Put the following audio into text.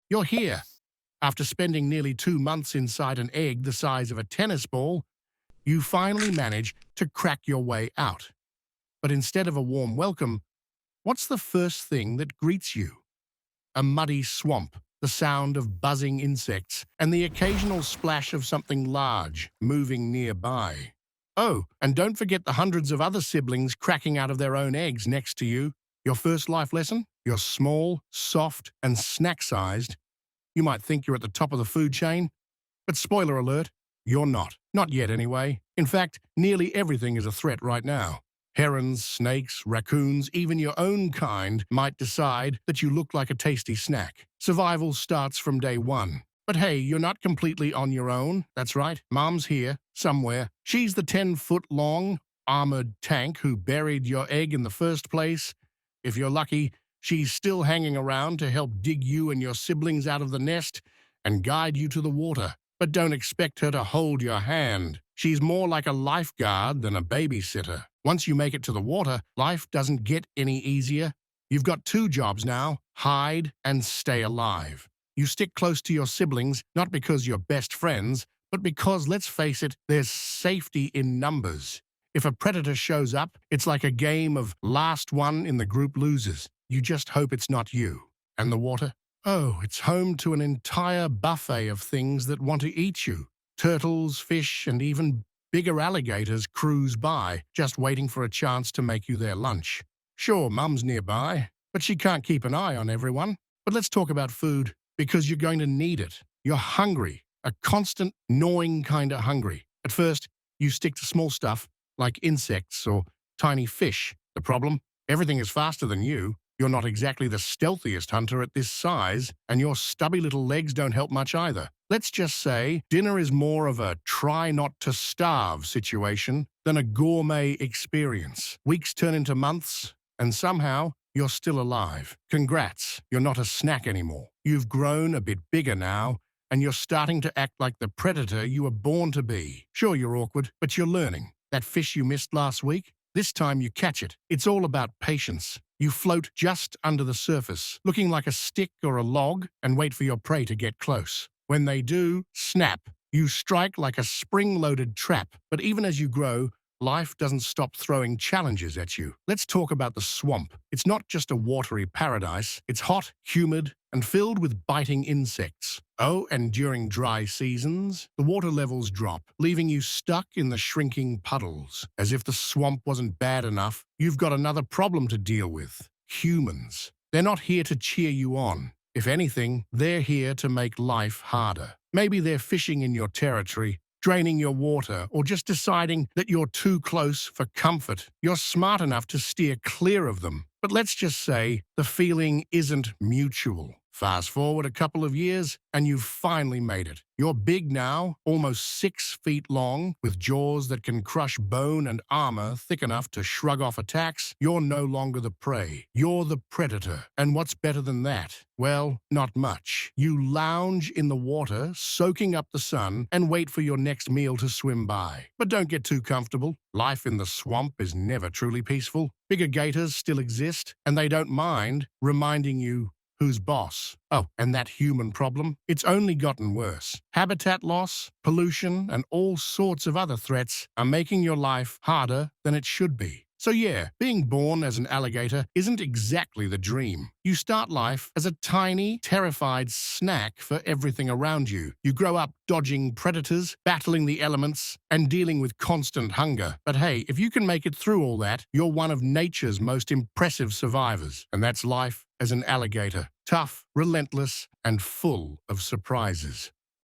You're here. After spending nearly 2 months inside an egg the size of a tennis ball, you finally manage to crack your way out. But instead of a warm welcome, what's the first thing that greets you? A muddy swamp, the sound of buzzing insects, and the occasional splash of something large moving nearby. Oh, and don't forget the hundreds of other siblings cracking out of their own eggs next to you. Your first life lesson? You're small, soft, and snack-sized. You might think you're at the top of the food chain, but spoiler alert, you're not. Not yet, anyway. In fact, nearly everything is a threat right now. Herons, snakes, raccoons, even your own kind might decide that you look like a tasty snack. Survival starts from day one. But hey, you're not completely on your own. That's right, Mom's here, somewhere. She's the 10-foot-long, armored tank who buried your egg in the first place. If you're lucky, she's still hanging around to help dig you and your siblings out of the nest and guide you to the water. But don't expect her to hold your hand. She's more like a lifeguard than a babysitter. Once you make it to the water, life doesn't get any easier. You've got two jobs now: hide and stay alive. You stick close to your siblings, not because you're best friends, but because, let's face it, there's safety in numbers. If a predator shows up, it's like a game of last one in the group loses. You just hope it's not you. And the water? Oh, it's home to an entire buffet of things that want to eat you. Turtles, fish, and even bigger alligators cruise by, just waiting for a chance to make you their lunch. Sure, Mum's nearby, but she can't keep an eye on everyone. But let's talk about food, because you're going to need it. You're hungry, a constant, gnawing kind of hungry. At first, you stick to small stuff, like insects or tiny fish. The problem? Everything is faster than you. You're not exactly the stealthiest hunter at this size, and your stubby little legs don't help much either. Let's just say dinner is more of a try-not-to-starve situation than a gourmet experience. Weeks turn into months, and somehow you're still alive. Congrats, you're not a snack anymore. You've grown a bit bigger now, and you're starting to act like the predator you were born to be. Sure, you're awkward, but you're learning. That fish you missed last week? This time you catch it. It's all about patience. You float just under the surface, looking like a stick or a log, and wait for your prey to get close. When they do, snap. You strike like a spring-loaded trap. But even as you grow, life doesn't stop throwing challenges at you. Let's talk about the swamp. It's not just a watery paradise. It's hot, humid, and filled with biting insects. Oh, and during dry seasons, the water levels drop, leaving you stuck in the shrinking puddles. As if the swamp wasn't bad enough, you've got another problem to deal with: humans. They're not here to cheer you on. If anything, they're here to make life harder. Maybe they're fishing in your territory, draining your water, or just deciding that you're too close for comfort. You're smart enough to steer clear of them. But let's just say the feeling isn't mutual. Fast forward a couple of years, and you've finally made it. You're big now, almost 6 feet long, with jaws that can crush bone and armor thick enough to shrug off attacks. You're no longer the prey. You're the predator. And what's better than that? Well, not much. You lounge in the water, soaking up the sun, and wait for your next meal to swim by. But don't get too comfortable. Life in the swamp is never truly peaceful. Bigger gators still exist, and they don't mind reminding you who's boss. Oh, and that human problem? It's only gotten worse. Habitat loss, pollution, and all sorts of other threats are making your life harder than it should be. So yeah, being born as an alligator isn't exactly the dream. You start life as a tiny, terrified snack for everything around you. You grow up dodging predators, battling the elements, and dealing with constant hunger. But hey, if you can make it through all that, you're one of nature's most impressive survivors. And that's life as an alligator. Tough, relentless, and full of surprises.